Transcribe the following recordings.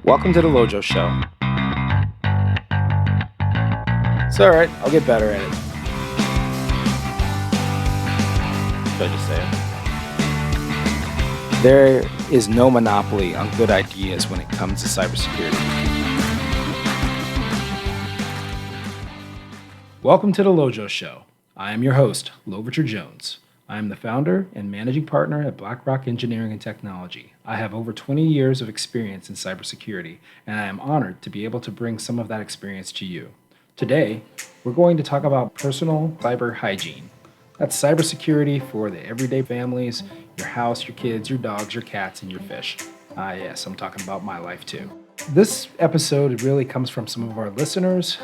Welcome to the LoJo Show. It's all right. I'll get better at it. Should I just say it? There is no monopoly on good ideas when it comes to cybersecurity. Welcome to the LoJo Show. I am your host, Louverture Jones. I am the founder and managing partner at BlackRock Engineering and Technology. I have over 20 years of experience in cybersecurity, and I am honored to be able to bring some of that experience to you. Today, we're going to talk about personal cyber hygiene. That's cybersecurity for the everyday families, your house, your kids, your dogs, your cats, and your fish. Yes, I'm talking about my life too. This episode really comes from some of our listeners.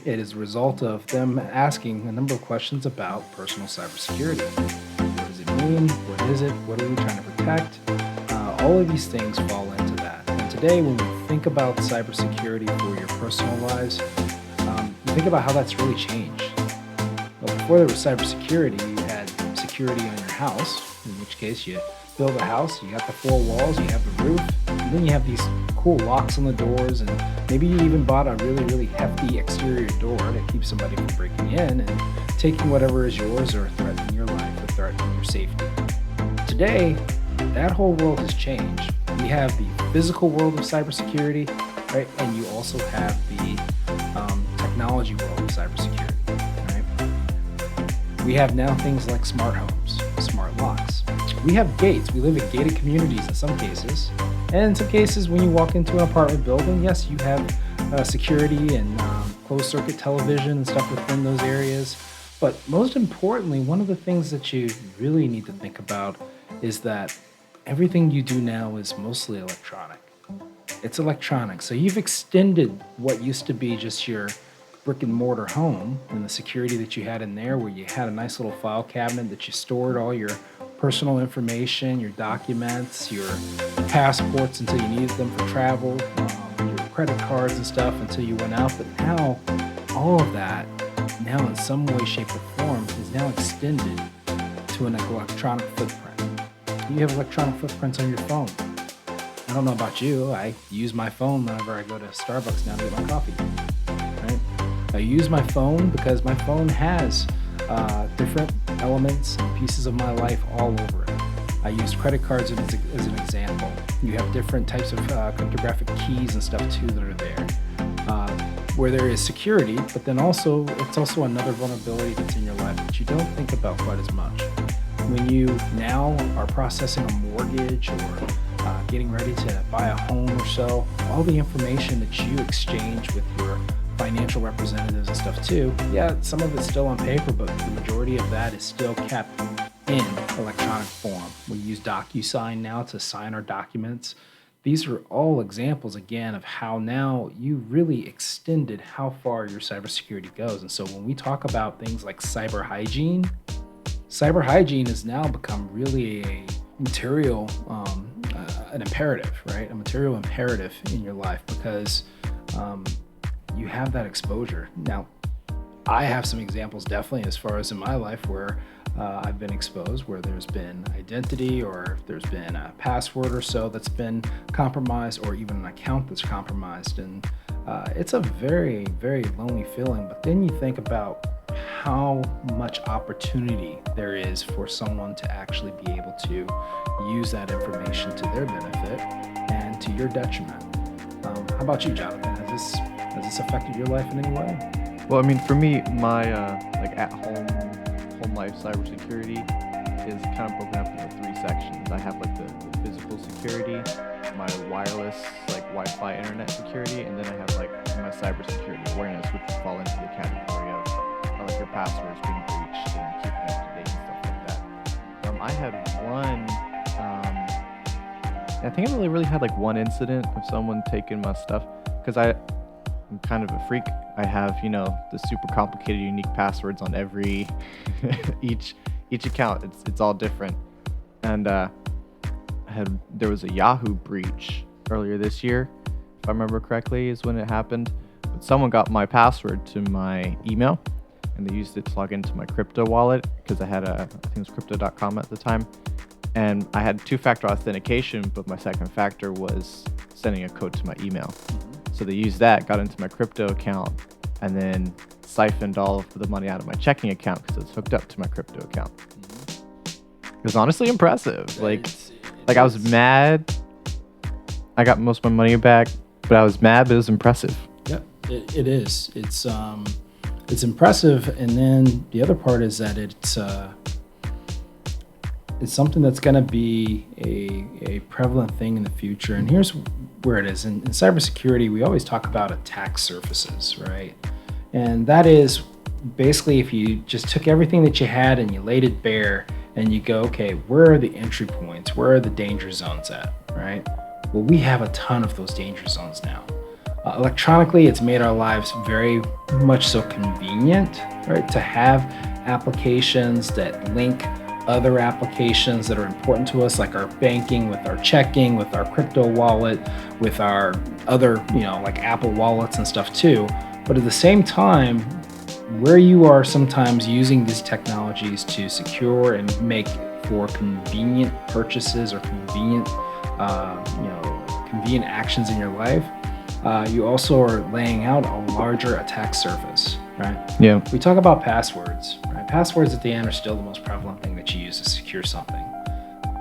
It is a result of them asking a number of questions about personal cybersecurity. What does it mean? What is it? What are we trying to protect? All of these things fall into that. And today, when we think about cybersecurity for your personal lives, you think about how that's really changed. Well, before there was cybersecurity, you had security on your house, in which case you build a house, you got the four walls, you have the roof, and then you have these cool locks on the doors, and maybe you even bought a really, really hefty exterior door to keep somebody from breaking in and taking whatever is yours or threatening your life or threatening your safety. Today, that whole world has changed. We have the physical world of cybersecurity, right? And you also have the technology world of cybersecurity, right? We have now things like smart homes, smart locks. We have gates. We live in gated communities in some cases. And in some cases, when you walk into an apartment building, yes, you have security and closed circuit television and stuff within those areas. But most importantly, one of the things that you really need to think about is that everything you do now is mostly electronic. It's electronic. So you've extended what used to be just your brick and mortar home and the security that you had in there, where you had a nice little file cabinet that you stored all your personal information, your documents, your passports until you needed them for travel, your credit cards and stuff until you went out. But now, all of that, now in some way, shape, or form, is now extended to an electronic footprint. You have electronic footprints on your phone. I don't know about you, I use my phone whenever I go to Starbucks now to get my coffee. Right? I use my phone because my phone has different elements and pieces of my life all over it. I use credit cards as an example. You have different types of cryptographic keys and stuff too that are there. Where there is security, but then also it's also another vulnerability that's in your life that you don't think about quite as much. When you now are processing a mortgage or getting ready to buy a home or so, all the information that you exchange with your financial representatives and stuff too, yeah, some of it's still on paper, but the majority of that is still kept in electronic form. We use DocuSign now to sign our documents. These are all examples, again, of how now you really extended how far your cybersecurity goes. And so when we talk about things like cyber hygiene has now become really a material, an imperative, right? A material imperative in your life because you have that exposure. Now, I have some examples definitely as far as in my life where I've been exposed, where there's been identity or there's been a password or so that's been compromised, or even an account that's compromised. And it's a very, very lonely feeling. But then you think about how much opportunity there is for someone to actually be able to use that information to their benefit and to your detriment. How about you, Jonathan? Has this affected your life in any way? Well, I mean, for me, my at-home life cybersecurity is kind of broken up into three sections. I have like the physical security, my wireless Wi-Fi internet security, and then I have like my cybersecurity awareness, which would fall into the category of like your passwords being breached and keeping up to date and stuff like that. I had one. I think I really had like one incident of someone taking my stuff because I'm kind of a freak. I have, the super complicated, unique passwords on every each account. It's all different. And there was a Yahoo breach earlier this year, if I remember correctly, is when it happened. But someone got my password to my email, and they used it to log into my crypto wallet because I had I think it was crypto.com at the time. And I had two-factor authentication, but my second factor was sending a code to my email. So they used that, got into my crypto account, and then siphoned all of the money out of my checking account because it's hooked up to my crypto account. It was honestly impressive. Like I was mad. I got most of my money back, but I was mad, but it was impressive. Yep, it is. It's impressive, and then the other part is that it's something that's going to be a prevalent thing in the future. And here's where it is. In cybersecurity, we always talk about attack surfaces, right? And that is basically if you just took everything that you had and you laid it bare and you go, okay, where are the entry points? Where are the danger zones at, right? Well, we have a ton of those danger zones now. Electronically, it's made our lives very much so convenient, right? To have applications that link other applications that are important to us, like our banking, with our checking, with our crypto wallet, with our other, like Apple wallets and stuff too. But at the same time, where you are sometimes using these technologies to secure and make for convenient purchases or convenient actions in your life, you also are laying out a larger attack surface, right? Yeah. We talk about passwords, right? Passwords at the end are still the most prevalent thing that you use to secure something.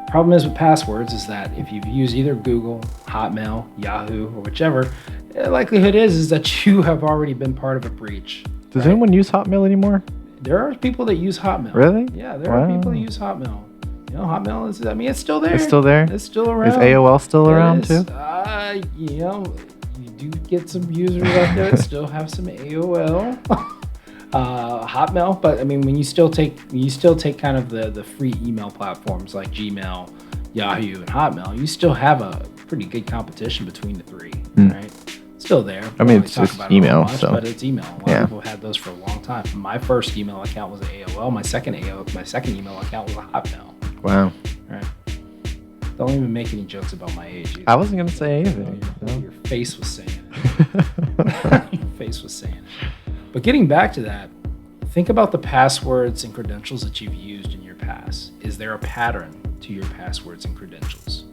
Problem is with passwords is that if you've used either Google, Hotmail, Yahoo, or whichever, the likelihood is that you have already been part of a breach. Does anyone use Hotmail anymore? There are people that use Hotmail. Really? Yeah, there are people that use Hotmail. Hotmail is, it's still there. It's still there? It's still around. Is AOL still around too? You do get some users out there that still have some AOL, Hotmail, but I mean, when you still take kind of the free email platforms like Gmail, Yahoo, and Hotmail, you still have a pretty good competition between the three, right? Still there. I mean, it's just email, but it's email. A lot of people had those for a long time. My first email account was AOL. My second email account was a Hotmail. Wow. Right. Don't even make any jokes about my age either. I wasn't gonna say anything. Your face was saying it. Your face was saying it. But getting back to that, think about the passwords and credentials that you've used in your past. Is there a pattern to your passwords and credentials?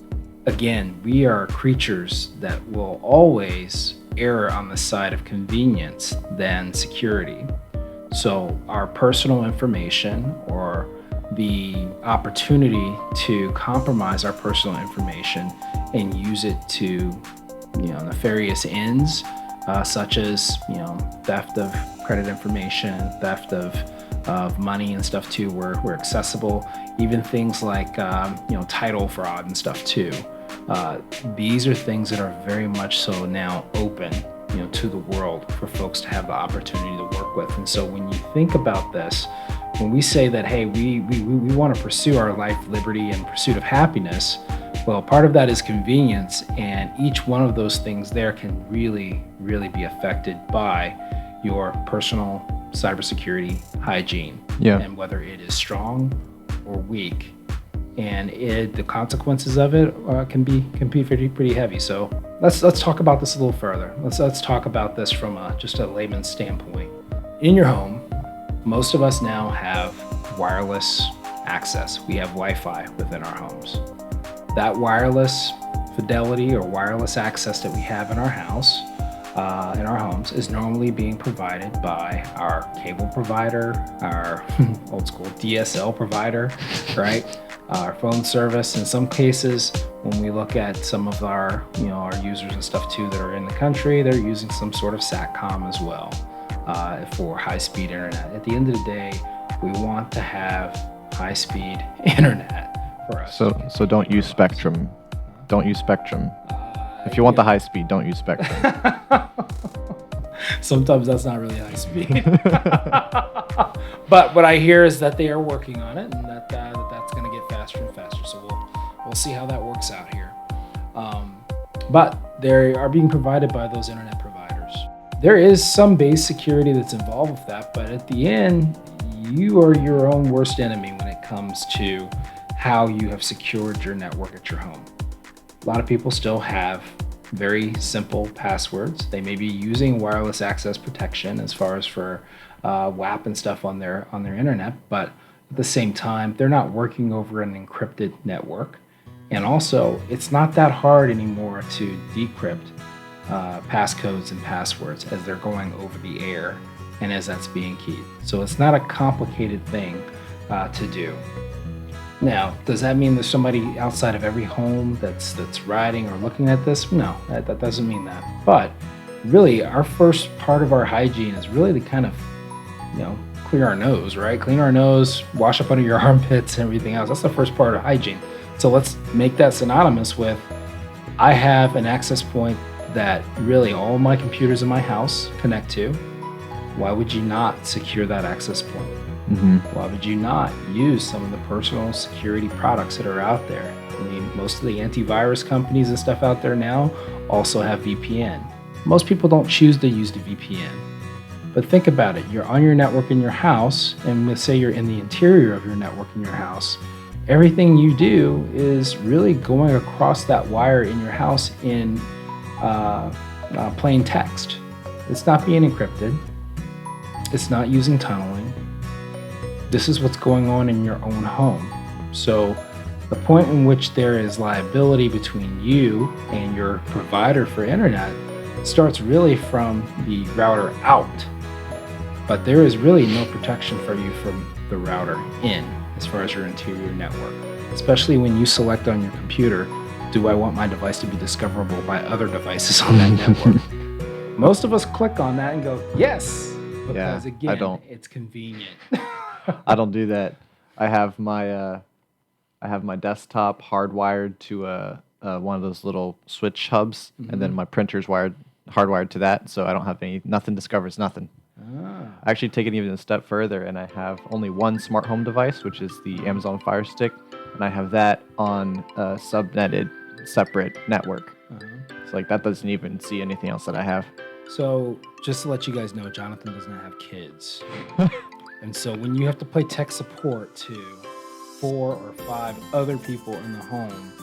Again, we are creatures that will always err on the side of convenience than security. So our personal information or the opportunity to compromise our personal information and use it to, nefarious ends, such as, theft of credit information, theft of money and stuff too, were accessible. Even things like, title fraud and stuff too. These are things that are very much so now open, to the world for folks to have the opportunity to work with. And so when you think about this, when we say that, hey, we want to pursue our life, liberty, and pursuit of happiness, well, part of that is convenience, and each one of those things there can really, really be affected by your personal cybersecurity hygiene, and whether it is strong or weak. And the consequences of it can be pretty heavy. So let's talk about this a little further. Let's talk about this from just a layman's standpoint. In your home, most of us now have wireless access. We have Wi-Fi within our homes. That wireless fidelity or wireless access that we have in our house, in our homes, is normally being provided by our cable provider, our old school DSL provider, right? Our phone service. In some cases, when we look at some of our, our users and stuff too that are in the country, they're using some sort of SATCOM as well. For high-speed internet. At the end of the day, we want to have high-speed internet for us. So don't use Spectrum. Don't use Spectrum. If you want the high speed, don't use Spectrum. Sometimes that's not really high speed. But what I hear is that they are working on it, and that's going to get faster and faster. So we'll see how that works out here. But they are being provided by those internet providers. There is some base security that's involved with that, but at the end, you are your own worst enemy when it comes to how you have secured your network at your home. A lot of people still have very simple passwords. They may be using wireless access protection as far as for WAP and stuff on their internet, but at the same time, they're not working over an encrypted network. And also, it's not that hard anymore to decrypt passcodes and passwords as they're going over the air and as that's being keyed. So it's not a complicated thing to do. Now, does that mean there's somebody outside of every home that's riding or looking at this? No, that doesn't mean that. But really, our first part of our hygiene is really to kind of, clear our nose, right? Clean our nose, wash up under your armpits and everything else. That's the first part of hygiene. So let's make that synonymous with, I have an access point that really all my computers in my house connect to. Why would you not secure that access point? Why would you not use some of the personal security products that are out there? I mean, most of the antivirus companies and stuff out there now also have VPN. Most people don't choose to use the VPN. But think about it. You're on your network in your house, and let's say you're in the interior of your network in your house. Everything you do is really going across that wire in your house in plain text. It's not being encrypted. It's not using tunneling. This is what's going on in your own home. So the point in which there is liability between you and your provider for internet starts really from the router out. But there is really no protection for you from the router in as far as your interior network, especially when you select on your computer, do I want my device to be discoverable by other devices on that network? Most of us click on that and go, yes, because again, it's convenient. I don't do that. I have my desktop hardwired to one of those little switch hubs, and then my printer's hardwired to that, so I don't have nothing discovers nothing. I actually take it even a step further, and I have only one smart home device, which is the Amazon Fire Stick, and I have that on a subnetted separate network. So like that doesn't even see anything else that I have. So just to let you guys know, Jonathan does not have kids. And so when you have to play tech support to 4 or 5 other people in the home,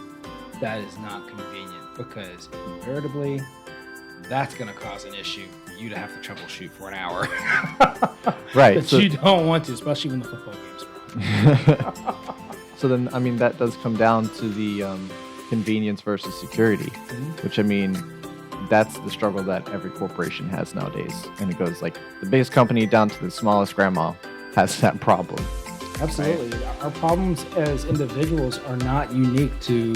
that is not convenient, because invariably that's going to cause an issue for you to have to troubleshoot for an hour. Right. But you don't want to, especially when the football game's on. So then, I mean, that does come down to the convenience versus security, which, I mean, that's the struggle that every corporation has nowadays. And it goes like the biggest company down to the smallest grandma has that problem. Absolutely. Right? Our problems as individuals are not unique to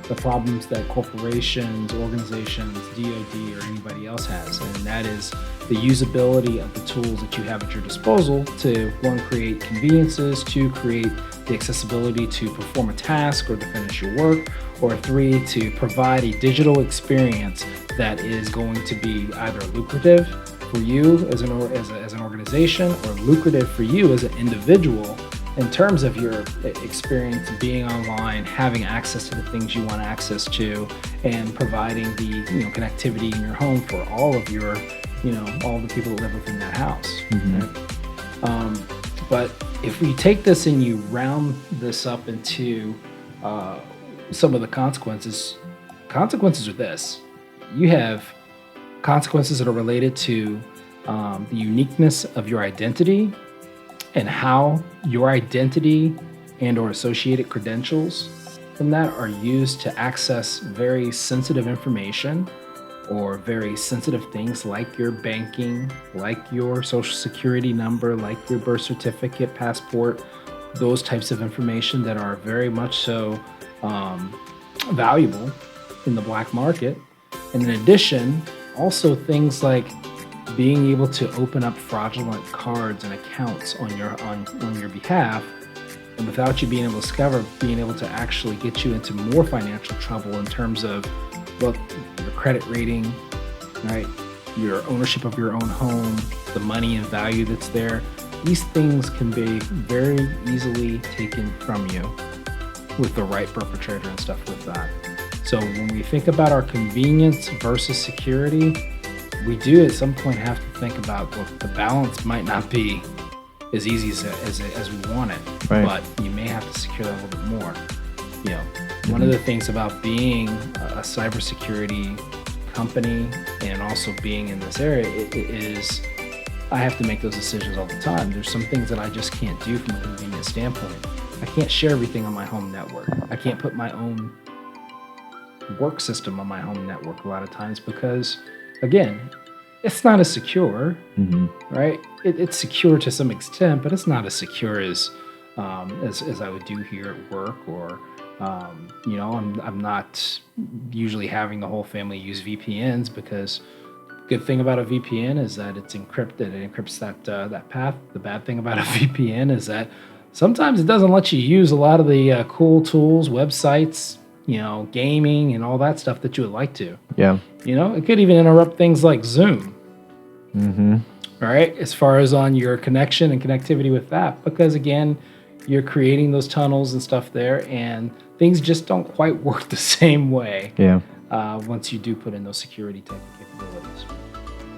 the problems that corporations, organizations, DoD, or anybody else has. And that is the usability of the tools that you have at your disposal to, 1, create conveniences, 2, create the accessibility to perform a task or to finish your work, or 3, to provide a digital experience that is going to be either lucrative for you as an organization, or lucrative for you as an individual in terms of your experience being online, having access to the things you want access to, and providing the connectivity in your home for all of your all the people that live within that house. Right? But if we take this and you round this up into some of the consequences are this. You have consequences that are related to the uniqueness of your identity and how your identity and or associated credentials from that are used to access very sensitive information or very sensitive things like your banking, like your social security number, like your birth certificate, passport, those types of information that are very much so valuable in the black market. And in addition, also things like being able to open up fraudulent cards and accounts on your behalf, and without you being able to discover, being able to actually get you into more financial trouble in terms of your credit rating, right? Your ownership of your own home, the money and value that's there. These things can be very easily taken from you with the right perpetrator and stuff with that. So when we think about our convenience versus security, we do at some point have to think about, well, the balance might not be as easy as we want it, right, but you may have to secure that a little bit more. One of the things about being a cybersecurity company and also being in this area is I have to make those decisions all the time. There's some things that I just can't do from a convenience standpoint. I can't share everything on my home network. I can't put my own work system on my home network a lot of times because, again, it's not as secure, right? It's secure to some extent, but it's not as secure as I would do here at work, or I'm not usually having the whole family use VPNs because good thing about a VPN is that it's encrypted. It encrypts that path. The bad thing about a VPN is that sometimes it doesn't let you use a lot of the cool tools, websites, gaming and all that stuff that you would like to. Yeah. It could even interrupt things like Zoom. All right, as far as on your connection and connectivity with that, because again, you're creating those tunnels and stuff there, and things just don't quite work the same way. Yeah. Once you do put in those security type of capabilities.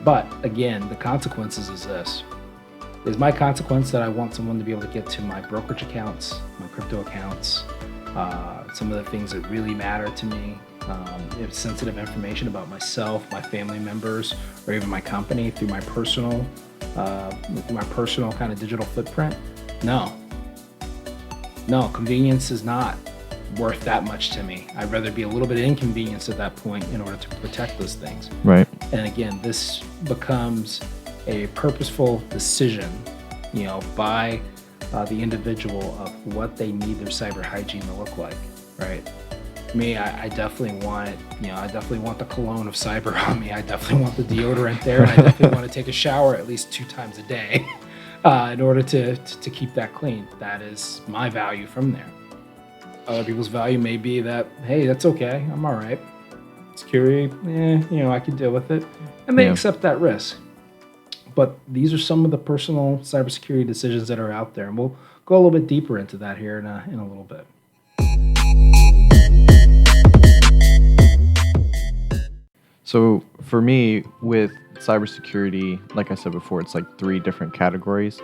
But again, the consequences is this. Is my consequence that I want someone to be able to get to my brokerage accounts, my crypto accounts, some of the things that really matter to me, if sensitive information about myself, my family members, or even my company through my personal kind of digital footprint? No, convenience is not worth that much to me. I'd rather be a little bit inconvenienced at that point in order to protect those things. Right. And again, this becomes a purposeful decision, by the individual of what they need their cyber hygiene to look like, right? Me, I definitely want it. I definitely want the cologne of cyber on me. I definitely want the deodorant there, and I definitely want to take a shower at least 2 times a day in order to keep that clean. That is my value from there. Other people's value may be that, hey, that's okay. I'm all right. Security, I can deal with it, and they accept that risk. But these are some of the personal cybersecurity decisions that are out there, and we'll go a little bit deeper into that here in a little bit. So for me, with cybersecurity, like I said before, it's like 3 different categories.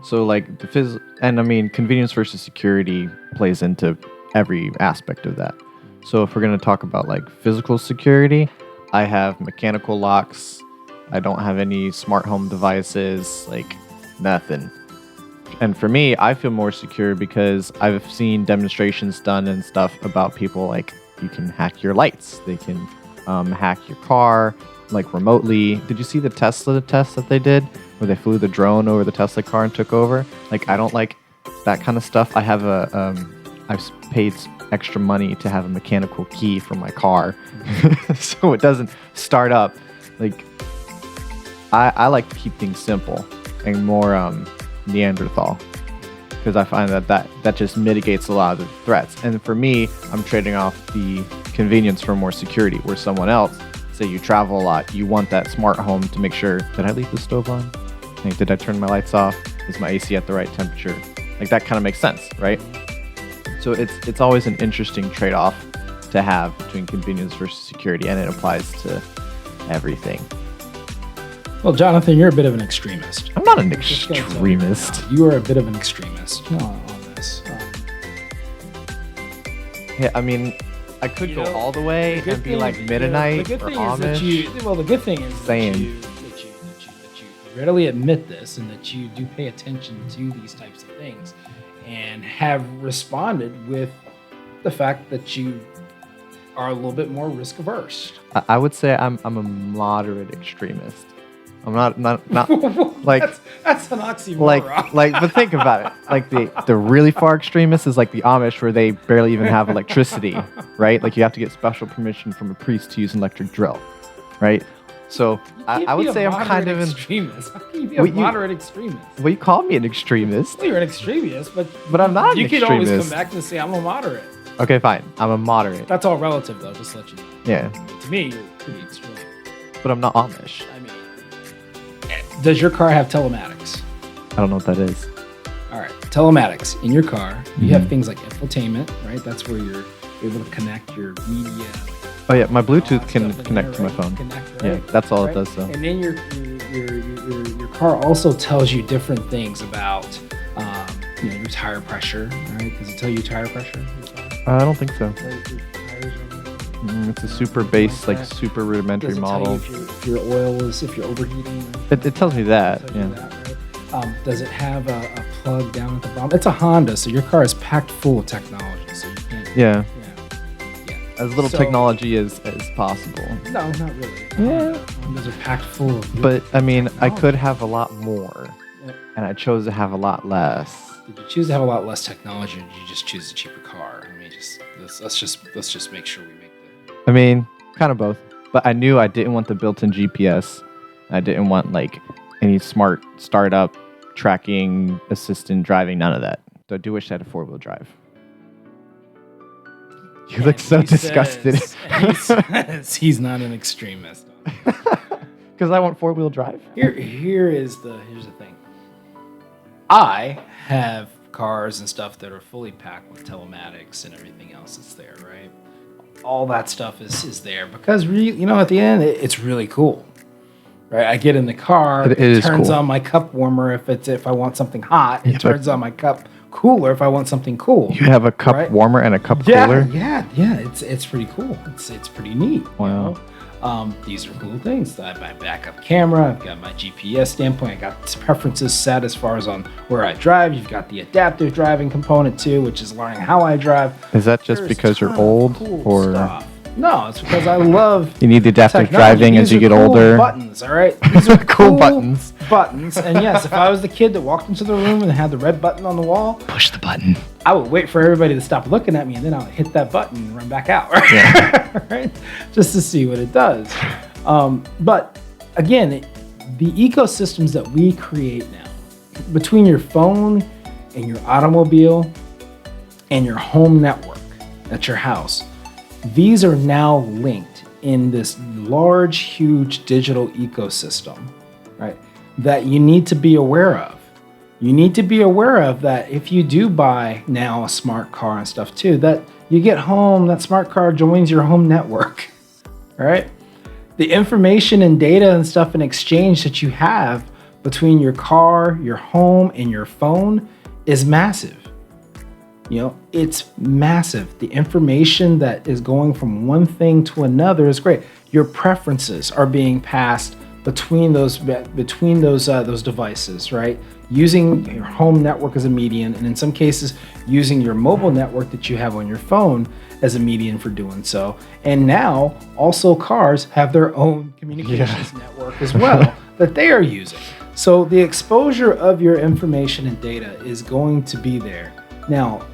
So like convenience versus security plays into every aspect of that. So if we're going to talk about like physical security, I have mechanical locks. I don't have any smart home devices, like nothing. And for me, I feel more secure because I've seen demonstrations done and stuff about people like you can hack your lights. They can hack your car like remotely. Did you see the Tesla test that they did where they flew the drone over the Tesla car and took over? Like, I don't like that kind of stuff. I have I've paid extra money to have a mechanical key for my car so it doesn't start up. Like, I like to keep things simple and more Neanderthal, because I find that just mitigates a lot of the threats. And for me, I'm trading off the convenience for more security, where someone else, say you travel a lot, you want that smart home to make sure, did I leave the stove on? Like, did I turn my lights off? Is my AC at the right temperature? Like, that kind of makes sense, right? So it's always an interesting trade-off to have between convenience versus security, and it applies to everything. Well, Jonathan, you're a bit of an extremist. I'm not an extremist. You are a bit of an extremist on this. Yeah, I mean, I could go all the way and be like Mennonite or Amish. The good thing is that you readily admit this, and that you do pay attention to these types of things, and have responded with the fact that you are a little bit more risk averse. I would say I'm a moderate extremist. I'm not like that's an oxymoron. Like, but think about it. Like the really far extremist is like the Amish, where they barely even have electricity, right? Like, you have to get special permission from a priest to use an electric drill, right? So I would say I'm kind of an extremist. How can you be a moderate extremist? Well, you call me an extremist. Well, you're an extremist, but I'm not an extremist. You can always come back and say I'm a moderate. Okay, fine. I'm a moderate. That's all relative, though. Just to let you know. Yeah. To me, you're pretty extreme. But I'm not Amish. I mean, does your car have telematics? I don't know what that is. All right, telematics in your car. You have things like infotainment, right? That's where you're able to connect your media. Oh yeah, my Bluetooth can connect to my phone. Yeah, that's all it does. So. And then your car also tells you different things about your tire pressure, right? Does it tell you tire pressure? I don't think so. It's a super base, like super rudimentary model. Does it tell you if your oil is, if you're overheating? It tells me that. Does it have a plug down at the bottom? It's a Honda, so your car is packed full of technology. So you can't. Yeah. as little So- technology as possible. No, not really. Yeah. Those are packed full of. But I mean, I technology. could have a lot more, Yeah. and I chose to have a lot less. Did you choose to have a lot less technology, or did you just choose a cheaper car? I mean, let's just make sure we make the. I mean, kind of both. But I knew I didn't want the built-in GPS. I didn't want like any smart startup tracking assistant driving. None of that. So I do wish I had a 4-wheel drive. You look so He disgusted. he says he's not an extremist. Because I want 4-wheel drive. Here's the thing. I have cars and stuff that are fully packed with telematics and everything else that's there, right? All that stuff is there because at the end it's really cool, right? I get in the car, It is turns cool. on my cup warmer if I want something hot. Yeah, It turns on my cup cooler if I want something cool. You have a cup Right? warmer and a cup Yeah, cooler. yeah. It's pretty cool. It's pretty neat. Wow. These are cool things. I have my backup camera. I've got my GPS standpoint. I got preferences set as far as on where I drive. You've got the adaptive driving component too, which is learning how I drive. Is that just There's because you're ton of old, cool or stuff. No, it's because I love you need the adaptive technology. driving as These you are get cool older? Buttons, all right. These are Cool buttons. Buttons, and yes, if I was the kid that walked into the room and had the red button on the wall, Push the button. I would wait for everybody to stop looking at me, and then I would hit that button and run back out, right? Yeah. Right? Just to see what it does. But again, the ecosystems that we create now, between your phone and your automobile and your home network at your house, these are now linked in this large, huge digital ecosystem, right? That you need to be aware of. You need to be aware of that if you do buy now a smart car and stuff too, that you get home, that smart car joins your home network, all right? The information and data and stuff in exchange that you have between your car, your home, and your phone is massive. It's massive. The information that is going from one thing to another is great. Your preferences are being passed between those devices, right? Using your home network as a median, and in some cases, using your mobile network that you have on your phone as a median for doing so. And now, also cars have their own communications network as well that they are using. So the exposure of your information and data is going to be there. Now,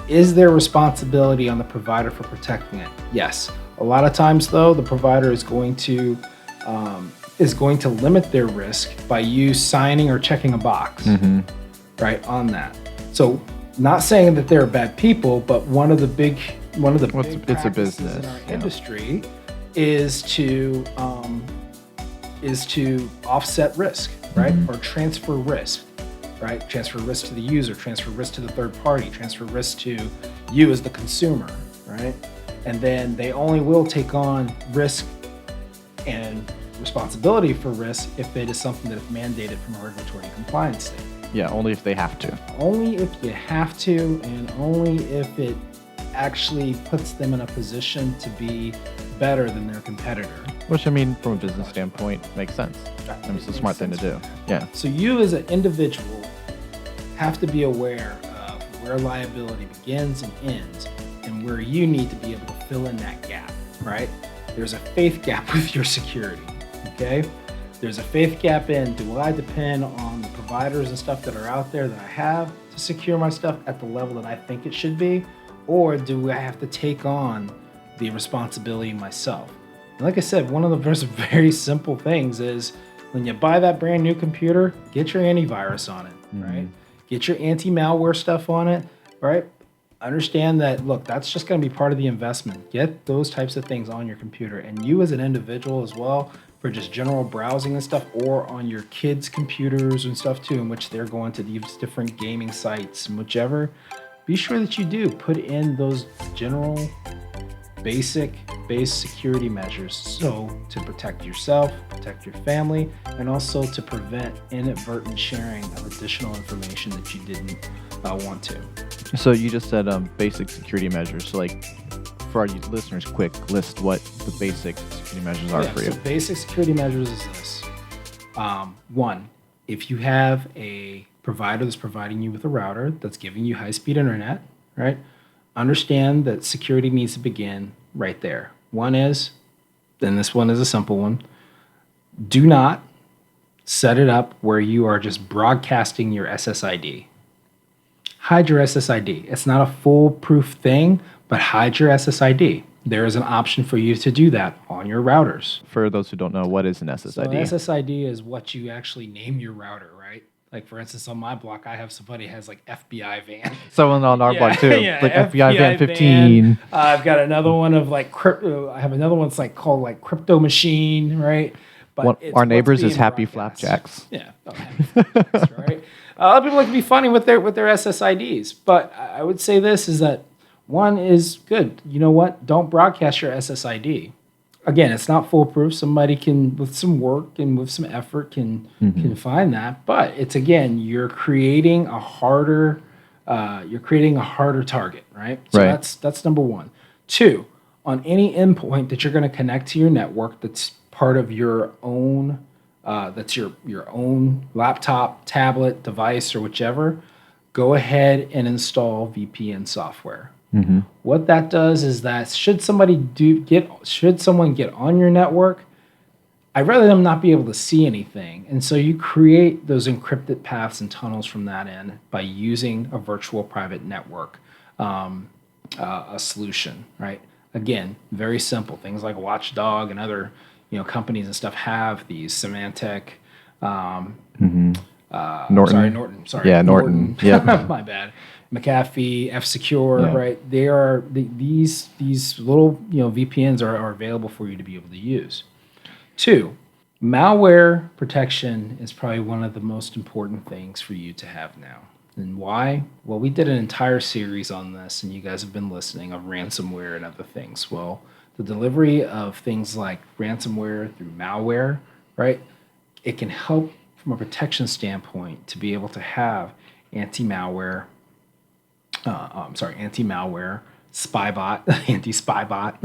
is there responsibility on the provider for protecting it? Yes. A lot of times, though, the provider is going to limit their risk by you signing or checking a box, right, on that. So, not saying that they're bad people, but one of the big It's a practices business, in our yeah. industry is to offset risk, right, or transfer risk. Right? Transfer risk to the user, transfer risk to the third party, transfer risk to you as the consumer, right? And then they only will take on risk and responsibility for risk if it is something that is mandated from a regulatory compliance standpoint. Yeah, only if they have to. Only if you have to, and only if it actually puts them in a position to be better than their competitor. Which, I mean, from a business standpoint, makes sense. I mean, it's a smart thing to do. Yeah. So you as an individual have to be aware of where liability begins and ends and where you need to be able to fill in that gap, right? There's a faith gap with your security, okay? There's a faith gap in, do I depend on the providers and stuff that are out there that I have to secure my stuff at the level that I think it should be? Or do I have to take on the responsibility myself? And like I said, one of the very simple things is when you buy that brand new computer, get your antivirus on it, right? Get your anti-malware stuff on it, right? Understand that, look, that's just going to be part of the investment. Get those types of things on your computer. And you as an individual as well, for just general browsing and stuff, or on your kids' computers and stuff too, in which they're going to these different gaming sites and whichever, be sure that you do put in those general basic security measures, so to protect yourself, protect your family, and also to prevent inadvertent sharing of additional information that you didn't want to. So you just said basic security measures. So like, for our listeners, quick list what the basic security measures are for you. So basic security measures is this. One, if you have a provider that's providing you with a router that's giving you high-speed internet, right? Understand that security needs to begin right there. One is, and this one is a simple one, do not set it up where you are just broadcasting your SSID. Hide your SSID. It's not a foolproof thing, but hide your SSID. There is an option for you to do that on your routers. For those who don't know, what is an SSID? So an SSID is what you actually name your router, right? Like for instance, on my block, I have somebody has like FBI van. Someone on our block too, Yeah, like FBI van 15. I've got another one of like crypto. I have another one that's like called like Crypto Machine, right? But Our neighbors is being Happy broadcast. Flapjacks. Yeah, Happy Flapjacks, right? A lot of people like to be funny with their SSIDs, but I would say this is that one is good. You know what? Don't broadcast your SSID. Again, it's not foolproof. Somebody can, with some work and with some effort, can find that. But it's again, you're creating a harder target, right? So Right. that's number one. Two, on any endpoint that you're going to connect to your network, that's part of your own, that's your own laptop, tablet, device, or whichever. Go ahead and install VPN software. What that does is that should someone get on your network, I'd rather them not be able to see anything. And so you create those encrypted paths and tunnels from that end by using a virtual private network, a solution, right? Again, very simple. Things like Watchdog and other companies and stuff have these. Symantec, Norton. Norton. Sorry, Yeah, Norton. Yep. My bad. McAfee, F-Secure, right? They are these little VPNs are available for you to be able to use. Two, malware protection is probably one of the most important things for you to have now. And why? Well, we did an entire series on this, and you guys have been listening, of ransomware and other things. Well, the delivery of things like ransomware through malware, right? It can help from a protection standpoint to be able to have anti-malware, spybot, anti-spybot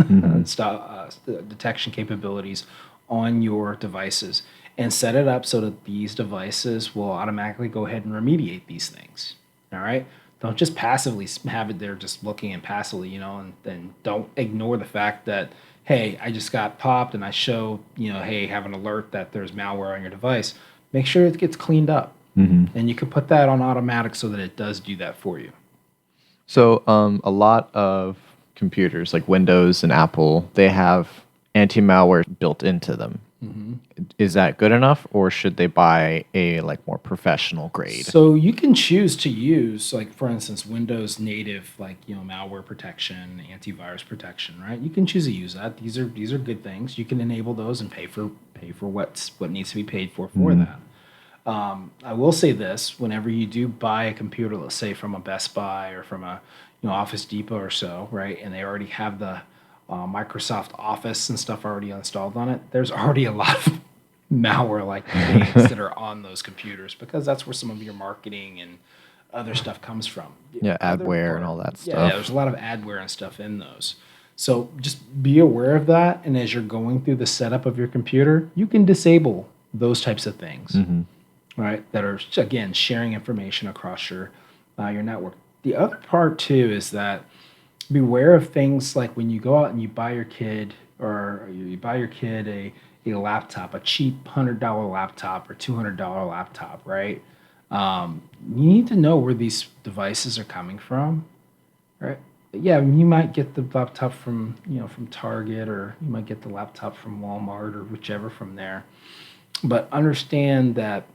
detection capabilities on your devices, and set it up so that these devices will automatically go ahead and remediate these things. All right? Don't just passively have it there just looking and passively, and then don't ignore the fact that, hey, I just got popped and I show, hey, have an alert that there's malware on your device. Make sure it gets cleaned up. And you can put that on automatic so that it does do that for you. So a lot of computers like Windows and Apple, they have anti-malware built into them. Is that good enough, or should they buy a more professional grade? So you can choose to use, like for instance, Windows native, malware protection, antivirus protection, right? You can choose to use that. These are good things. You can enable those and pay for what needs to be paid for that. I will say this: whenever you do buy a computer, let's say from a Best Buy or from a Office Depot or so, right, and they already have the Microsoft Office and stuff already installed on it, there's already a lot of malware-like things that are on those computers, because that's where some of your marketing and other stuff comes from. Yeah, adware and all that stuff. Yeah, there's a lot of adware and stuff in those. So just be aware of that, and as you're going through the setup of your computer, you can disable those types of things, right, that are, again, sharing information across your network. The other part, too, is that beware of things like when you go out and you buy your kid a laptop, a cheap $100 laptop or $200 laptop, right? You need to know where these devices are coming from, right? Yeah, you might get the laptop from Target, or you might get the laptop from Walmart or whichever from there. But understand that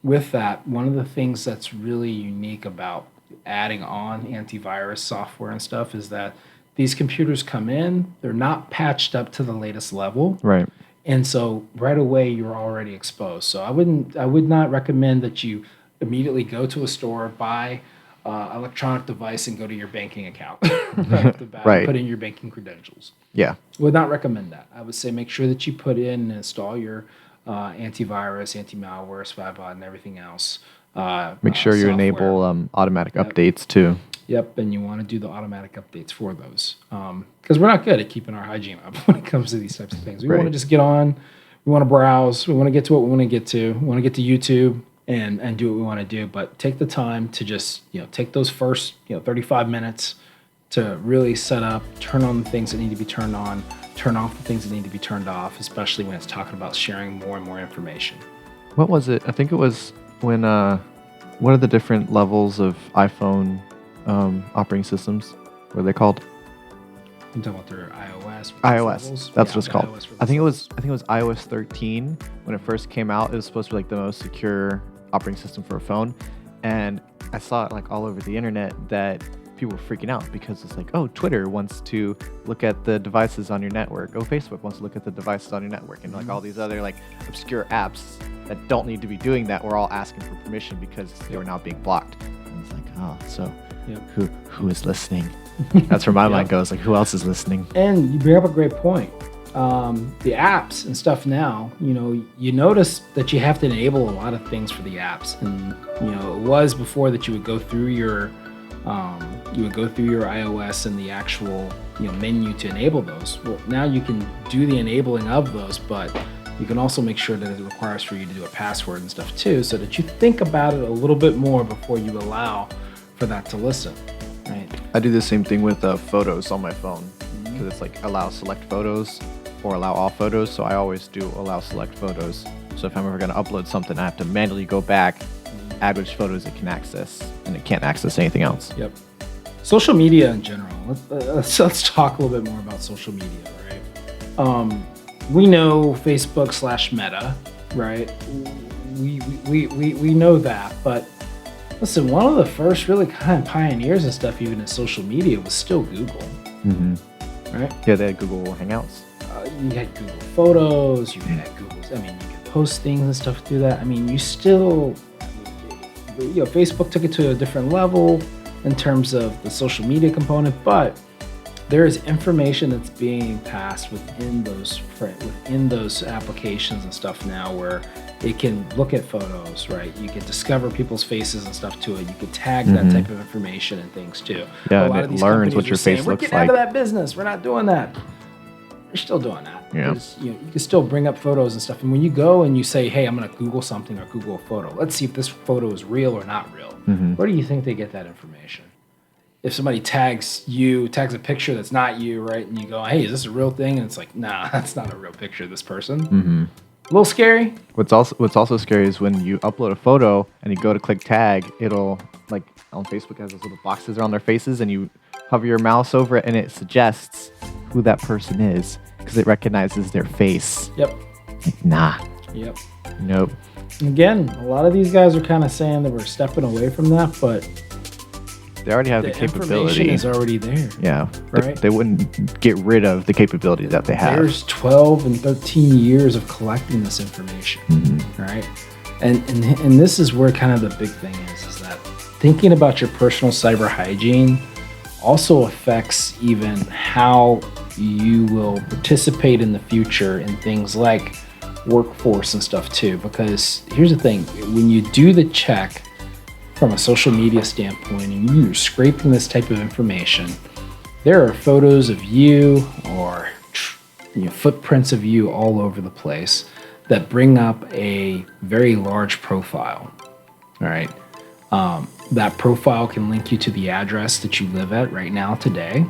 with that, one of the things that's really unique about adding on antivirus software and stuff is that these computers come in, they're not patched up to the latest level. Right. And so right away you're already exposed. So I would not recommend that you immediately go to a store, buy an electronic device, and go to your banking account right off the bat, Right. put in your banking credentials. Yeah. Would not recommend that. I would say make sure that you put in and install your antivirus, anti-malware, spybot, and everything else. Make sure you software. enable automatic updates too. Yep, and you want to do the automatic updates for those, because we're not good at keeping our hygiene up when it comes to these types of things. We want to just get on, we want to browse, we want to get to what we want to get to, we want to get to YouTube and do what we want to do. But take the time to just take those first 35 minutes to really set up, turn on the things that need to be turned on, turn off the things that need to be turned off, especially when it's talking about sharing more and more information. What was it? I think it was when, what are the different levels of iPhone operating systems? What are they called? I'm talking about their iOS. iOS. That's what it's called. iOS I think it was iOS 13 when it first came out. It was supposed to be like the most secure operating system for a phone, and I saw it like all over the internet that people were freaking out because it's like, oh, Twitter wants to look at the devices on your network. Oh, Facebook wants to look at the devices on your network, and like all these other like obscure apps that don't need to be doing that were all asking for permission because they were now being blocked. And it's like, oh, so who is listening? That's where my mind goes. Like, who else is listening? And you bring up a great point. The apps and stuff now, you notice that you have to enable a lot of things for the apps. And, it was before that you would go through your iOS and the actual, menu to enable those. Well, now you can do the enabling of those, but you can also make sure that it requires for you to do a password and stuff too, so that you think about it a little bit more before you allow for that to listen. Right. I do the same thing with photos on my phone because it's like allow select photos or allow all photos. So I always do allow select photos. So if I'm ever going to upload something, I have to manually go back, add which photos it can access, and it can't access anything else. Yep. Social media in general. Let's talk a little bit more about social media, right? We know Facebook/Meta, right? We know that, but listen, one of the first really kind of pioneers and stuff, even in social media, was still Google. Right? Yeah, they had Google Hangouts. You had Google Photos. You had Google. I mean, you could post things and stuff through that. I mean, you still, Facebook took it to a different level in terms of the social media component, but there is information that's being passed within those applications and stuff now, where it can look at photos, right? You can discover people's faces and stuff to it. You can tag that type of information and things too. Yeah, a lot and of it these learns what companies your are saying, face we're looks getting like. out of that business. We're not doing that. You're still doing that. Yeah. You can still bring up photos and stuff. And when you go and you say, hey, I'm going to Google something or Google a photo, let's see if this photo is real or not real. Where do you think they get that information? If somebody tags a picture that's not you, right? And you go, hey, is this a real thing? And it's like, nah, that's not a real picture of this person. A little scary. What's also scary is when you upload a photo and you go to click tag, it'll, like on Facebook, has those little boxes around their faces, and you hover your mouse over it and it suggests who that person is because it recognizes their face. Yep. Like, nah. Yep. Nope. Again, a lot of these guys are kind of saying that we're stepping away from that, but they already have the capability. Information is already there. Yeah. Right? They wouldn't get rid of the capability that they have. There's 12 and 13 years of collecting this information, right? And this is where kind of the big thing is that thinking about your personal cyber hygiene also affects even how you will participate in the future in things like workforce and stuff too. Because here's the thing, when you do the check from a social media standpoint and you're scraping this type of information, there are photos of you or footprints of you all over the place that bring up a very large profile. All right. That profile can link you to the address that you live at right now today.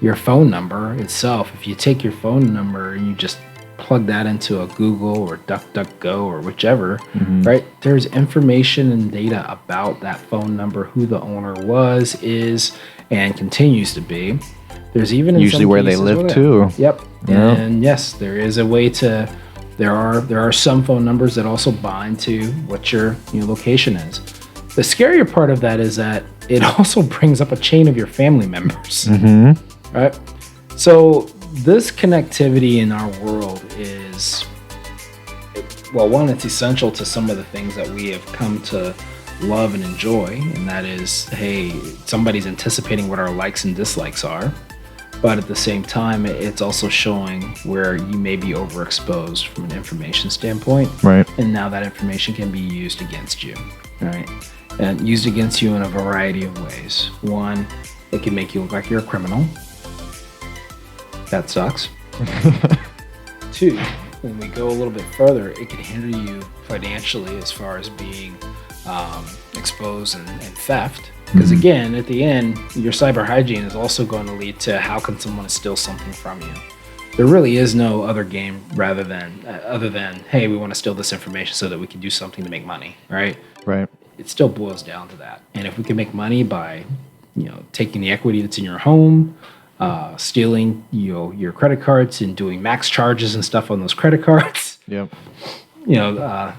Your phone number itself, if you take your phone number and you just plug that into a Google or DuckDuckGo or whichever, right? There's information and data about that phone number, who the owner was, is, and continues to be. There's even in usually some where they cases live too. Yep. Yeah. And yes, there is a way to. There are some phone numbers that also bind to what your location is. The scarier part of that is that it also brings up a chain of your family members. Right? So this connectivity in our world is, well, one, it's essential to some of the things that we have come to love and enjoy, and that is, hey, somebody's anticipating what our likes and dislikes are, but at the same time, it's also showing where you may be overexposed from an information standpoint, right? And now that information can be used against you, right? And used against you in a variety of ways. One, it can make you look like you're a criminal. That sucks. Two, when we go a little bit further, it can hinder you financially as far as being expose and theft. Because again, at the end, your cyber hygiene is also going to lead to how can someone steal something from you. There really is no other game other than, hey, we want to steal this information so that we can do something to make money, right? Right. It still boils down to that. And if we can make money by, taking the equity that's in your home, stealing, your credit cards and doing max charges and stuff on those credit cards, Yep.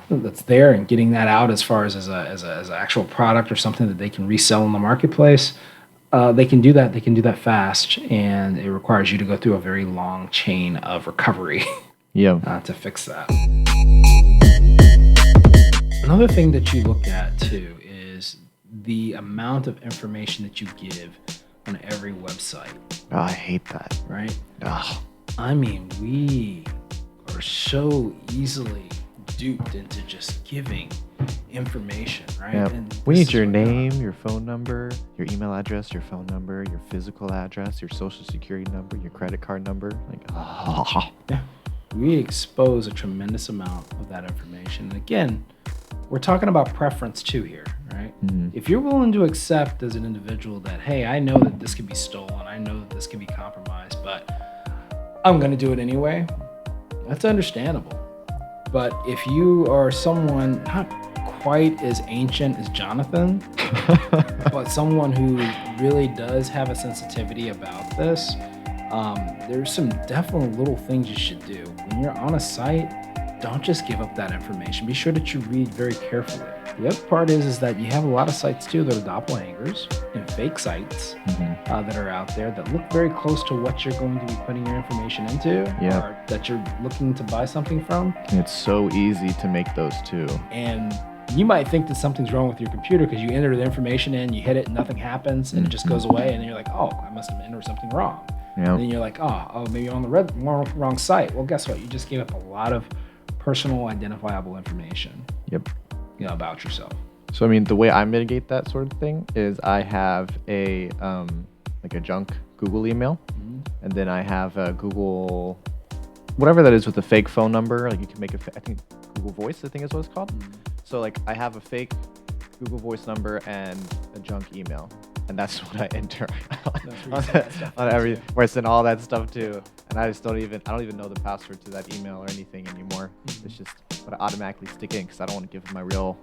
That's there, and getting that out as far as an actual product or something that they can resell in the marketplace, they can do that. They can do that fast, and it requires you to go through a very long chain of recovery to fix that. Another thing that you look at too is the amount of information that you give on every website. Oh, I hate that. Right? Oh. I mean, we are so easily duped into just giving information, right? Yeah. And We this need is your what name, your phone number, your email address, your phone number, your physical address, your social security number, your credit card number. we expose a tremendous amount of that information. And again, we're talking about preference too here, right? If you're willing to accept as an individual that, hey, I know that this can be stolen, I know that this can be compromised, but I'm going to do it anyway, that's understandable. But if you are someone not quite as ancient as Jonathan, but someone who really does have a sensitivity about this, there's some definitely little things you should do. When you're on a site, don't just give up that information. Be sure that you read very carefully. The other part is that you have a lot of sites too that are doppelgangers and fake sites that are out there that look very close to what you're going to be putting your information into or that you're looking to buy something from. It's so easy to make those too. And you might think that something's wrong with your computer because you enter the information in, you hit it, and nothing happens, and it just goes away, and then you're like, oh, I must have entered something wrong. And then you're like, oh, maybe you're on the wrong site. Well, guess what? You just gave up a lot of personal identifiable information about yourself. So I mean, the way I mitigate that sort of thing is I have a like a junk Google email, and then I have a Google whatever that is with a fake phone number. Like you can make I think Google Voice, I think is what it's called. So like I have a fake Google Voice number and a junk email, and that's what I enter on every where I send all that stuff to. And I don't even know the password to that email or anything anymore. It's just what I automatically stick in because I don't want to give my real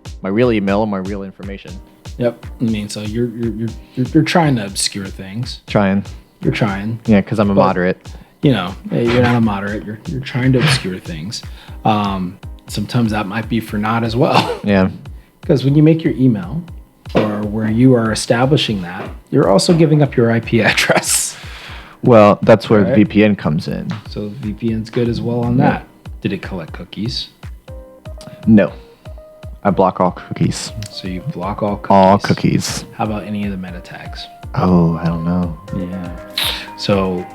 email or my real information. Yep. I mean, so you're trying to obscure things. You're trying. Yeah, because I'm a moderate. You're not a moderate. You're trying to obscure things. Sometimes that might be for naught as well. Yeah. Because when you make your email or where you are establishing that, you're also giving up your IP address. Well, that's where the VPN comes in. So VPN's good as well on that. Did it collect cookies? No. I block all cookies. So you block all cookies? All cookies. How about any of the meta tags? Oh, I don't know. Yeah. So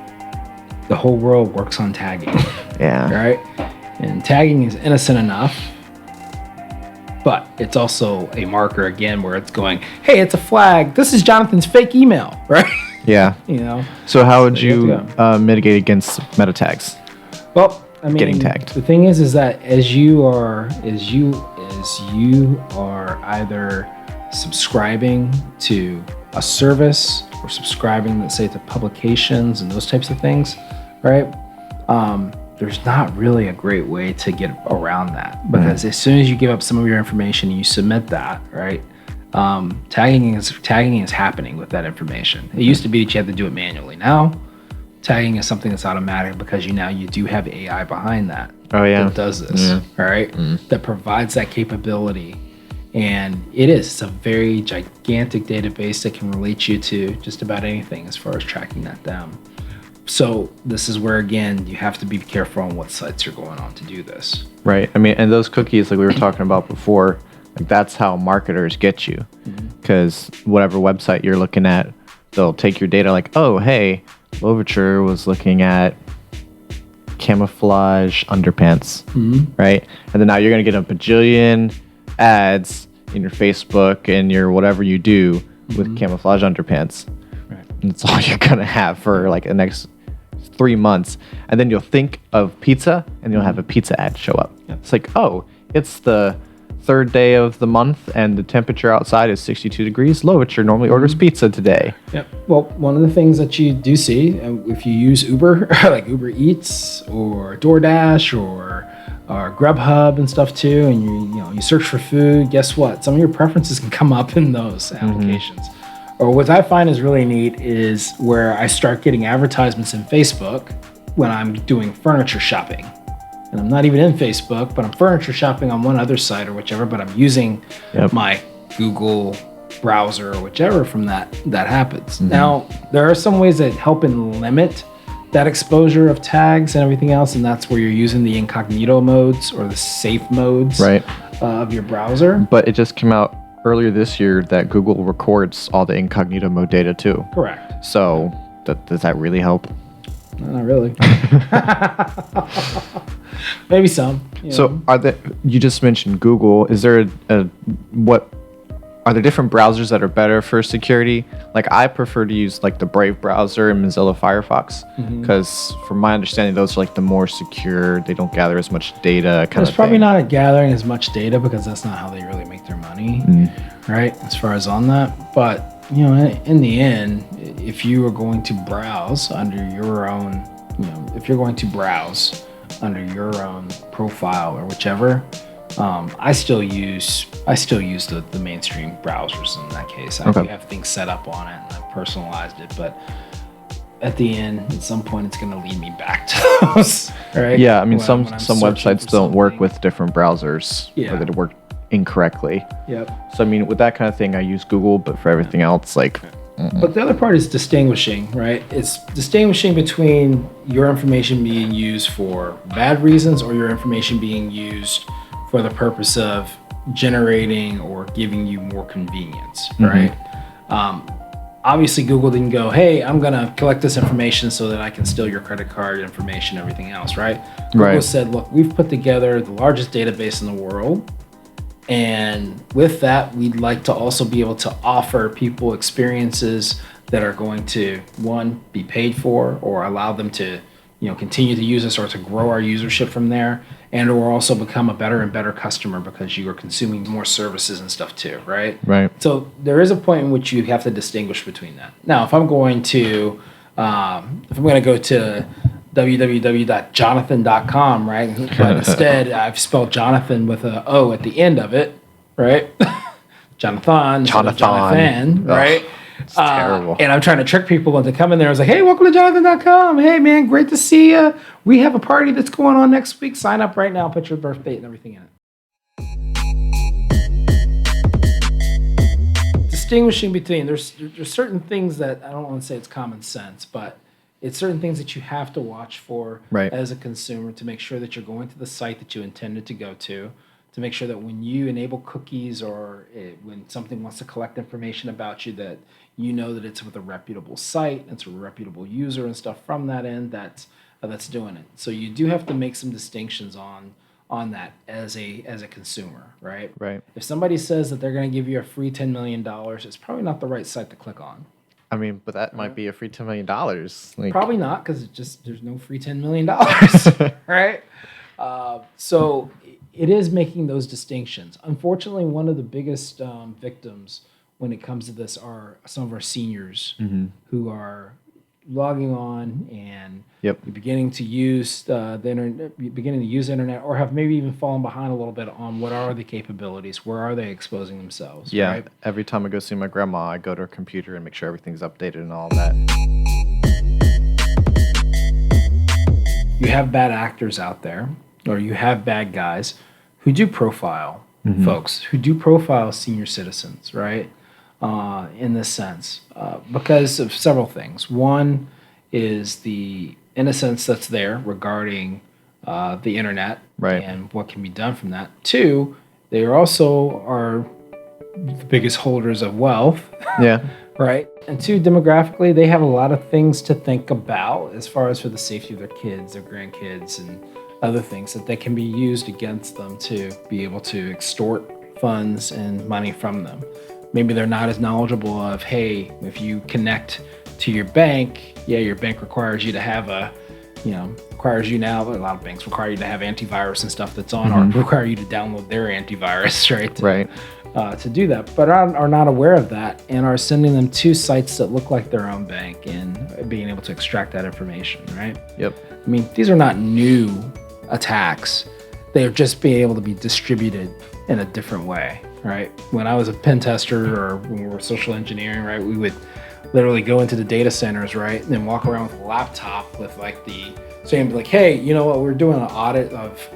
the whole world works on tagging. Yeah. Right? And tagging is innocent enough, but it's also a marker again where it's going, hey, it's a flag. This is Jonathan's fake email, right? Yeah. So how would you mitigate against meta tags? Well, I mean, getting tagged. The thing is that as you are either subscribing to a service or subscribing, let's say, to publications and those types of things, right? There's not really a great way to get around that because as soon as you give up some of your information and you submit that, right? Tagging is happening with that information. It used to be that you had to do it manually. Now, tagging is something that's automatic because you do have AI behind that. Oh yeah. That does this, all right? That provides that capability, and it's a very gigantic database that can relate you to just about anything as far as tracking that down. So this is where again you have to be careful on what sites you're going on to do this. Right. I mean, and those cookies, like we were talking about before. Like that's how marketers get you, because whatever website you're looking at, they'll take your data. Like, oh, hey, Louverture was looking at camouflage underpants, right? And then now you're gonna get a bajillion ads in your Facebook and your whatever you do with camouflage underpants. Right. And that's all you're gonna have for like the next 3 months, and then you'll think of pizza, and you'll have a pizza ad show up. Yep. It's like, oh, it's the third day of the month and the temperature outside is 62 degrees, Louverture normally orders pizza today. Yep. Well, one of the things that you do see, if you use Uber, like Uber Eats or DoorDash or Grubhub and stuff too, and you search for food, guess what? Some of your preferences can come up in those applications. Or what I find is really neat is where I start getting advertisements in Facebook when I'm doing furniture shopping. And I'm not even in Facebook, but I'm furniture shopping on one other site or whichever, but I'm using my Google browser or whichever from that happens. Now, there are some ways that help and limit that exposure of tags and everything else, and that's where you're using the incognito modes or the safe modes of your browser. But it just came out earlier this year that Google records all the incognito mode data too. Correct. So does that really help? Not really. Maybe some. So you just mentioned Google. Is there are there different browsers that are better for security? Like I prefer to use like the Brave browser and Mozilla Firefox because from my understanding, those are like the more secure. They don't gather as much data. It's probably not gathering as much data because that's not how they really make their money, right? As far as on that. But, in the end, if you are going to browse under your own, if you're going to browse under your own profile or whichever, I still use the mainstream browsers in that case. I do have things set up on it and I've personalized it, but at the end, at some point, it's going to lead me back to those, right? Yeah, I mean, some websites don't work with different browsers, or they work incorrectly. Yep. So I mean, with that kind of thing, I use Google, but for everything else, like. But the other part is distinguishing, right? It's distinguishing between your information being used for bad reasons or your information being used for the purpose of generating or giving you more convenience, right? Obviously, Google didn't go, hey, I'm going to collect this information so that I can steal your credit card information, everything else, right? Google said, look, we've put together the largest database in the world. And with that, we'd like to also be able to offer people experiences that are going to, one, be paid for or allow them to, continue to use us or to grow our usership from there, and or also become a better and better customer because you are consuming more services and stuff too, right? Right. So there is a point in which you have to distinguish between that. Now, if I'm going to go to www.jonathan.com, right? But instead, I've spelled Jonathan with a O at the end of it, right? Jonathan, right? It's terrible. And I'm trying to trick people into coming there. I was like, hey, welcome to Jonathan.com. Hey, man, great to see you. We have a party that's going on next week. Sign up right now. Put your birth date and everything in it. Distinguishing between, there's certain things that, I don't want to say it's common sense, but it's certain things that you have to watch for as a consumer to make sure that you're going to the site that you intended to go to make sure that when you enable cookies or when something wants to collect information about you, that that it's with a reputable site, it's a reputable user and stuff from that end that's doing it. So you do have to make some distinctions on that as a consumer, right? Right. If somebody says that they're going to give you a free $10 million, it's probably not the right site to click on. I mean, but that might be a free $10 million. Probably not, because there's no free $10 million, right? So it is making those distinctions. Unfortunately, one of the biggest victims when it comes to this are some of our seniors who are logging on and beginning to use the internet, or have maybe even fallen behind a little bit on what are the capabilities, where are they exposing themselves. Yeah, right? Every time I go see my grandma, I go to her computer and make sure everything's updated and all that. You have bad actors out there, or you have bad guys who do profile folks, who do profile senior citizens, right? In this sense, because of several things. One is the innocence that's there regarding the internet and what can be done from that. Two, they also are the biggest holders of wealth. Yeah. Right. And two, demographically, they have a lot of things to think about as far as for the safety of their kids, their grandkids, and other things that they can be used against them to be able to extort funds and money from them. Maybe they're not as knowledgeable of, hey, if you connect to your bank, your bank requires you to have a requires you now, a lot of banks require you to have antivirus and stuff that's on, or require you to download their antivirus, to do that, but are not aware of that and are sending them to sites that look like their own bank and being able to extract that information, right? Yep. I mean, these are not new attacks. They're just being able to be distributed in a different way, right? When I was a pen tester or when we were social engineering, right, we would literally go into the data centers, right, and then walk around with a laptop with like saying like, hey, you know what, we're doing an audit of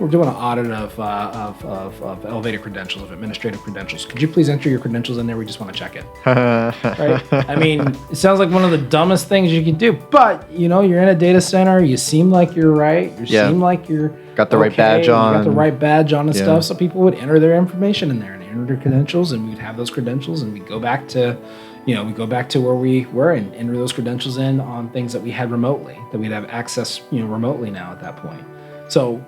elevated credentials, of administrative credentials. Could you please enter your credentials in there? We just want to check it. Right? I mean, it sounds like one of the dumbest things you can do, but you're in a data center. You seem like you're right. You seem like you're got the right badge on. You got the right badge on and stuff. So people would enter their information in there and enter their credentials, and we'd have those credentials, and we'd go back to where we were and enter those credentials in on things that we had remotely, that we'd have access, remotely now at that point. So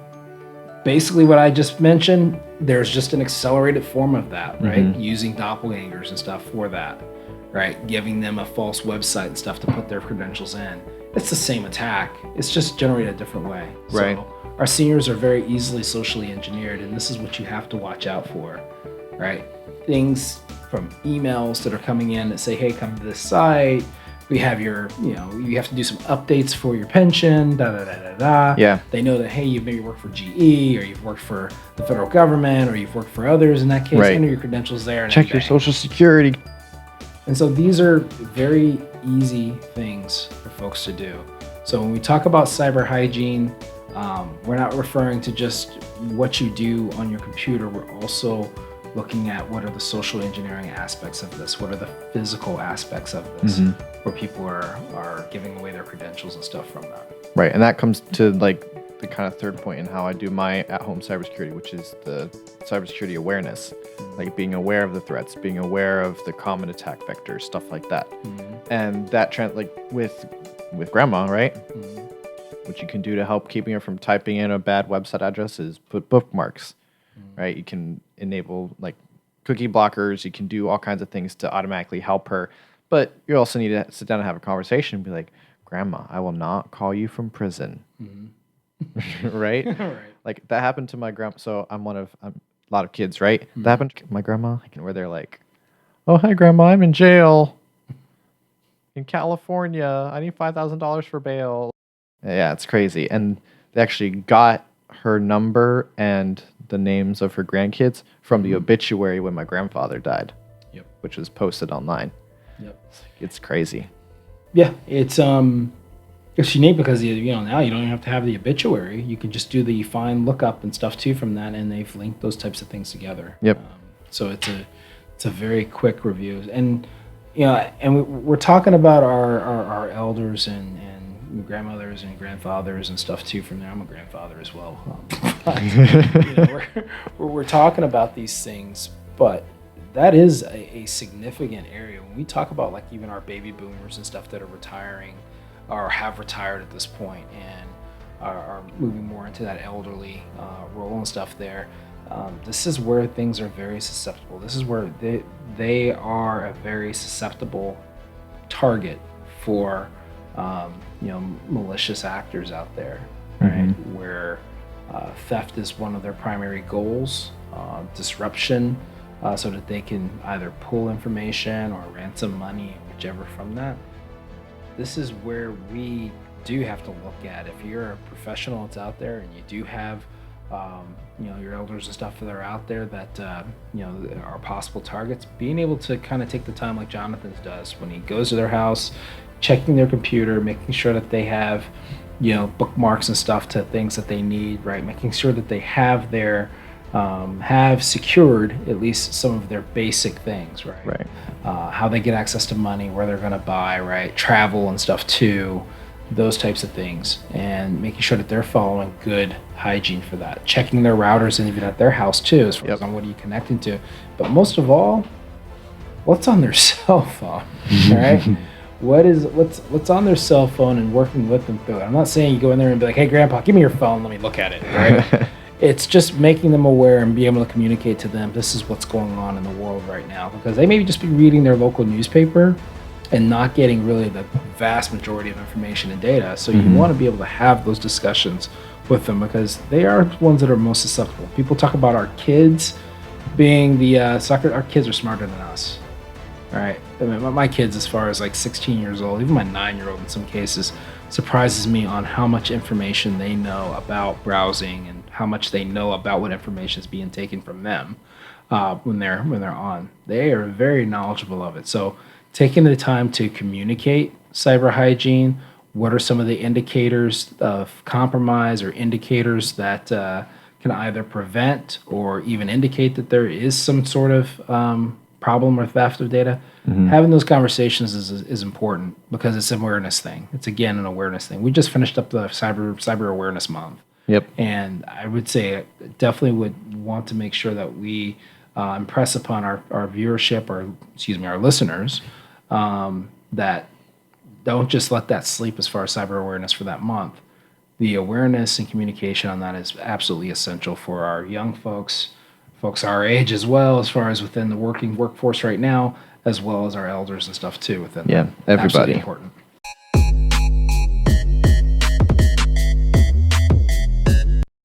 basically what I just mentioned, there's just an accelerated form of that, right? Using doppelgangers and stuff for that, right? Giving them a false website and stuff to put their credentials in. It's the same attack. It's just generated a different way. Right. So our seniors are very easily socially engineered, and this is what you have to watch out for, right? Things from emails that are coming in that say, hey, come to this site. We have you have to do some updates for your pension, Yeah. They know that, hey, you've maybe worked for GE, or you've worked for the federal government, or you've worked for others. In that case, enter your credentials there. And check your social security. And so these are very easy things for folks to do. So when we talk about cyber hygiene, we're not referring to just what you do on your computer. We're also looking at what are the social engineering aspects of this, what are the physical aspects of this, where people are giving away their credentials and stuff from that. Right, and that comes to like the kind of third point in how I do my at-home cybersecurity, which is the cybersecurity awareness, like being aware of the threats, being aware of the common attack vectors, stuff like that. And that like with grandma, right? What you can do to help keeping her from typing in a bad website address is put bookmarks. Right, you can enable like cookie blockers. You can do all kinds of things to automatically help her. But you also need to sit down and have a conversation and be like, Grandma, I will not call you from prison. Right? Like that happened to my grandma. So I'm a lot of kids, right? That happened to my grandma, where they're like, oh, hi, Grandma, I'm in jail in California. I need $5,000 for bail. Yeah, it's crazy. And they actually got her number and the names of her grandkids from the obituary when my grandfather died, which was posted online. It's crazy. Yeah, it's unique because now you don't even have to have the obituary. You can just do the find lookup and stuff too from that, and they've linked those types of things together. So it's a very quick review, and we're talking about our elders and grandmothers and grandfathers and stuff too from there. I'm a grandfather as well. We're talking about these things, but that is a significant area. When we talk about like even our baby boomers and stuff that are retiring or have retired at this point and are moving more into that elderly role and stuff there, this is where things are very susceptible. This is where they are a very susceptible target for malicious actors out there, right? Where theft is one of their primary goals, disruption, so that they can either pull information or ransom money, whichever from that. This is where we do have to look at, if you're a professional that's out there and you do have your elders and stuff that are out there that are possible targets, being able to kind of take the time like Jonathan does when he goes to their house, checking their computer, making sure that they have bookmarks and stuff to things that they need, right? Making sure that they have their have secured at least some of their basic things, right? How they get access to money, where they're going to buy, right? Travel and stuff too, those types of things, and making sure that they're following good hygiene for that. Checking their routers and even at their house too, as far as on what are you connecting to. But most of all, what's on their cell phone, right? What's on their cell phone and working with them through it. I'm not saying you go in there and be like, hey, Grandpa, give me your phone, let me look at it, right? It's just making them aware and be able to communicate to them, this is what's going on in the world right now. Because they may just be reading their local newspaper, and not getting really the vast majority of information and data. So you want to be able to have those discussions with them, because they are the ones that are most susceptible. People talk about our kids being our kids are smarter than us. All right. I mean, my kids, as far as like 16 years old, even my 9-year-old in some cases, surprises me on how much information they know about browsing and how much they know about what information is being taken from them when they're on. They are very knowledgeable of it. So taking the time to communicate cyber hygiene, what are some of the indicators of compromise or indicators that can either prevent or even indicate that there is some sort of problem or theft of data? Having those conversations is important, because it's an awareness thing. It's, again, an awareness thing. We just finished up the Cyber Awareness Month. Yep. And I would say I definitely would want to make sure that we impress upon our viewership, our listeners, that don't just let that sleep as far as cyber awareness for that month. The awareness and communication on that is absolutely essential for our young folks our age as well, as far as within the working workforce right now, as well as our elders and stuff too within everybody. Absolutely important.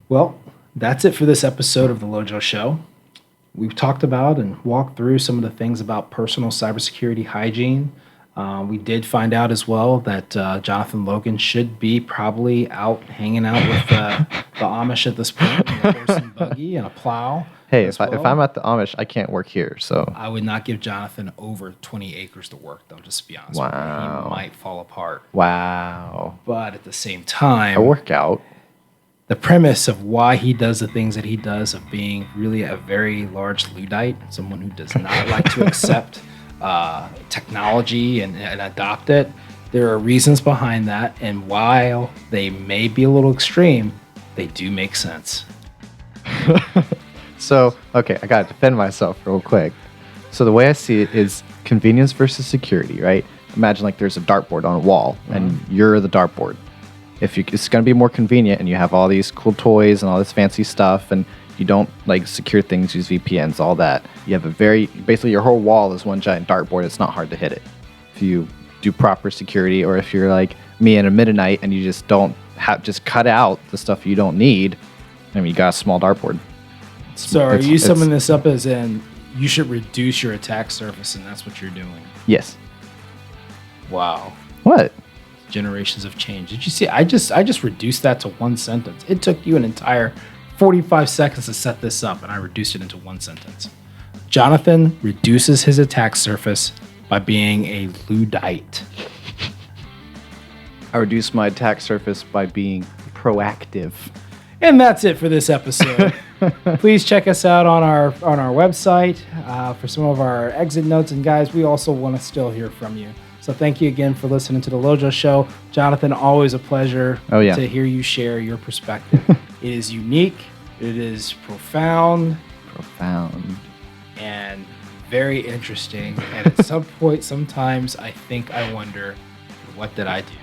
Well, that's it for this episode of the LoJo Show. We've talked about and walked through some of the things about personal cybersecurity hygiene. We did find out as well that Jonathan Logan should be probably out hanging out with the Amish at this point, in a horse and buggy and a plow. Hey, if I'm at the Amish, I can't work here. So I would not give Jonathan over 20 acres to work, though, just to be honest with you. He might fall apart. Wow. But at the same time, I work out. The premise of why he does the things that he does, of being really a very large Luddite, someone who does not like to accept technology and adopt it, there are reasons behind that. And while they may be a little extreme, they do make sense. So, okay, I got to defend myself real quick. So the way I see it is convenience versus security, right? Imagine like there's a dartboard on a wall and you're the dartboard. It's going to be more convenient and you have all these cool toys and all this fancy stuff, and you don't like secure things, use VPNs, all that. You have basically your whole wall is one giant dartboard. It's not hard to hit it if you do proper security, or if you're like me in a midnight and you just just cut out the stuff you don't need. I mean, you got a small dartboard. So are you summing this up as in you should reduce your attack surface, and that's what you're doing? Yes. Wow. What? Generations of change. Did you see? I just reduced that to one sentence. It took you an entire 45 seconds to set this up, and I reduced it into one sentence. Jonathan reduces his attack surface by being a Luddite. I reduce my attack surface by being proactive. And that's it for this episode. Please check us out on our website for some of our exit notes. And guys, we also want to still hear from you. So thank you again for listening to the LoJo Show. Jonathan, always a pleasure to hear you share your perspective. It is unique. It is profound. And very interesting. And at some point, sometimes I think I wonder, what did I do?